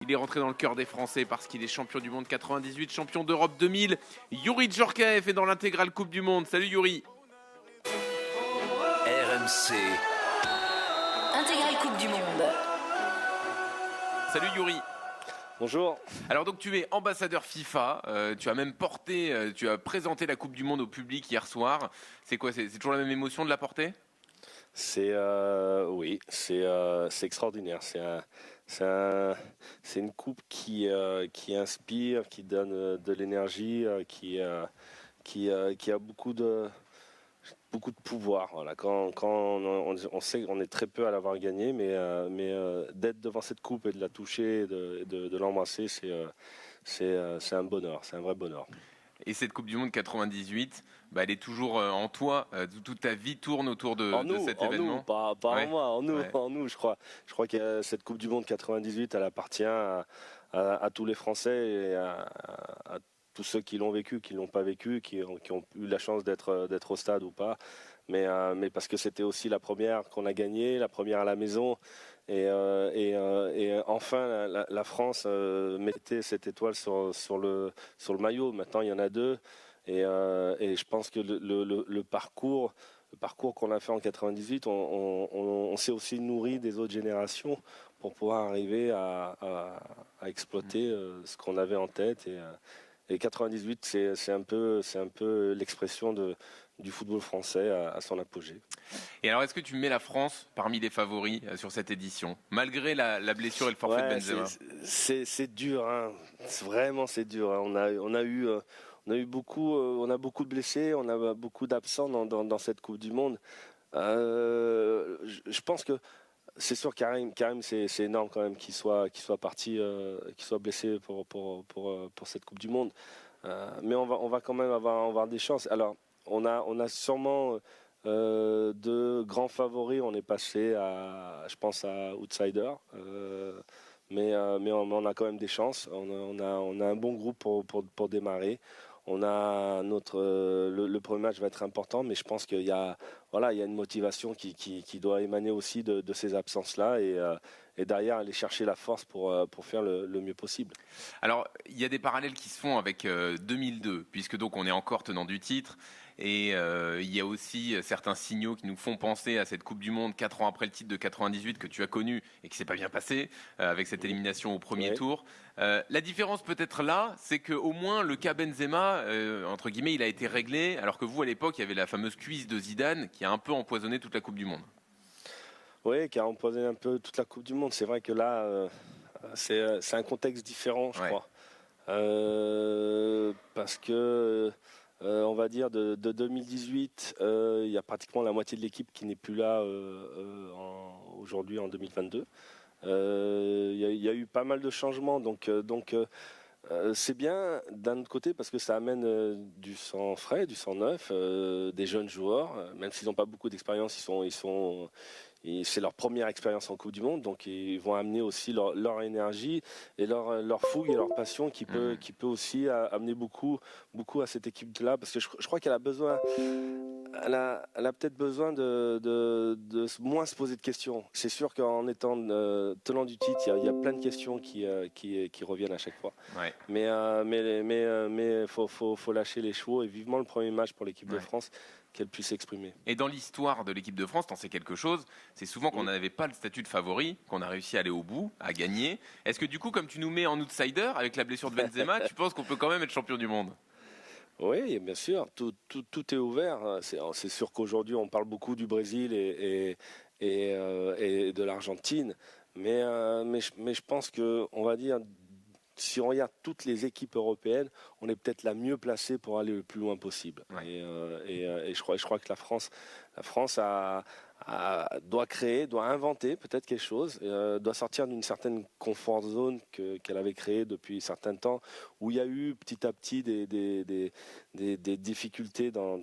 Il est rentré dans le cœur des Français parce qu'il est champion du monde 98, champion d'Europe 2000. Youri Djorkaeff est dans l'intégrale Coupe du Monde. Salut Youri. RMC. Intégrale Coupe du Monde. Salut Youri. Bonjour. Alors donc tu es ambassadeur FIFA, tu as même tu as présenté la Coupe du Monde au public hier soir. C'est quoi, c'est toujours la même émotion de la porter ? Oui, c'est extraordinaire. C'est une coupe qui inspire, qui donne de l'énergie, qui a beaucoup de pouvoir. Voilà. Quand on sait qu'on est très peu à l'avoir gagné, mais d'être devant cette coupe et de la toucher, de l'embrasser, c'est un bonheur, c'est un vrai bonheur. Et cette Coupe du Monde 98, elle est toujours en toi. Toute ta vie tourne autour de cet événement. Nous, pas Ouais. en moi, Ouais. en nous, je crois. Je crois que cette Coupe du Monde 98, elle appartient à tous les Français et à tous ceux qui l'ont vécu, qui l'ont pas vécu, qui ont eu la chance d'être au stade ou pas. Mais parce que c'était aussi la première qu'on a gagnée, la première à la maison. Et enfin, la France mettait cette étoile sur le maillot. Maintenant, il y en a deux. Et je pense que le parcours qu'on a fait en 98, on s'est aussi nourri des autres générations pour pouvoir arriver à exploiter ce qu'on avait en tête. Et 98, c'est un peu l'expression du football français à son apogée. Et alors, est-ce que tu mets la France parmi les favoris sur cette édition, malgré la blessure et le forfait de Benzema ? C'est dur, hein. Vraiment c'est dur. Hein. On a beaucoup de blessés, on a beaucoup d'absents dans cette Coupe du Monde. Je pense que c'est sûr, Karim, c'est énorme quand même qu'il soit parti, qu'il soit blessé pour cette Coupe du Monde. Mais on va quand même avoir des chances. Alors, on a sûrement deux grands favoris. On est passé je pense à outsider. Mais on a quand même des chances. On a un bon groupe pour démarrer. On a le premier match va être important, mais je pense qu'il y a une motivation qui doit émaner aussi de ces absences-là et derrière aller chercher la force pour faire le mieux possible. Alors, il y a des parallèles qui se font avec 2002, puisque donc on est encore tenant du titre. Et il y a aussi certains signaux qui nous font penser à cette Coupe du Monde 4 ans après le titre de 98 que tu as connu et qui s'est pas bien passé avec cette élimination au premier tour. La différence peut-être là, c'est qu'au moins le cas Benzema, entre guillemets, il a été réglé, alors que vous à l'époque, il y avait la fameuse cuisse de Zidane qui a un peu empoisonné toute la Coupe du Monde. Oui, qui a empoisonné un peu toute la Coupe du Monde. C'est vrai que là, c'est un contexte différent, je crois. Parce que on va dire de 2018, il y a pratiquement la moitié de l'équipe qui n'est plus là aujourd'hui en 2022. Il y a eu pas mal de changements, donc c'est bien d'un autre côté parce que ça amène du sang frais, du sang neuf, des jeunes joueurs, même s'ils n'ont pas beaucoup d'expérience, c'est leur première expérience en Coupe du Monde, donc ils vont amener aussi leur énergie et leur fougue et leur passion qui peut aussi amener beaucoup à cette équipe-là, parce que je crois qu'elle a besoin, elle a peut-être besoin de moins se poser de questions. C'est sûr qu'en étant tenant du titre, il y a plein de questions qui reviennent à chaque fois. Ouais. Mais faut lâcher les chevaux et vivement le premier match pour l'équipe de France, qu'elle puisse s'exprimer. Et dans l'histoire de l'équipe de France, t'en sais quelque chose, c'est souvent qu'on n'avait pas le statut de favori, qu'on a réussi à aller au bout, à gagner. Est-ce que du coup, comme tu nous mets en outsider avec la blessure de Benzema, tu penses qu'on peut quand même être champion du monde ? Oui, bien sûr, tout est ouvert. C'est sûr qu'aujourd'hui, on parle beaucoup du Brésil et de l'Argentine, mais je pense que, on va dire, si on regarde toutes les équipes européennes, on est peut-être la mieux placée pour aller le plus loin possible. Ouais. Et je crois que la France doit créer, doit inventer peut-être quelque chose, doit sortir d'une certaine confort zone qu'elle avait créée depuis un certain temps, où il y a eu petit à petit des difficultés dans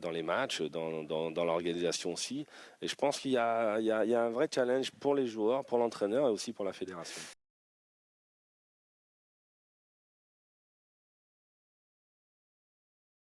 les matchs, dans l'organisation aussi. Et je pense qu'il y a un vrai challenge pour les joueurs, pour l'entraîneur et aussi pour la fédération.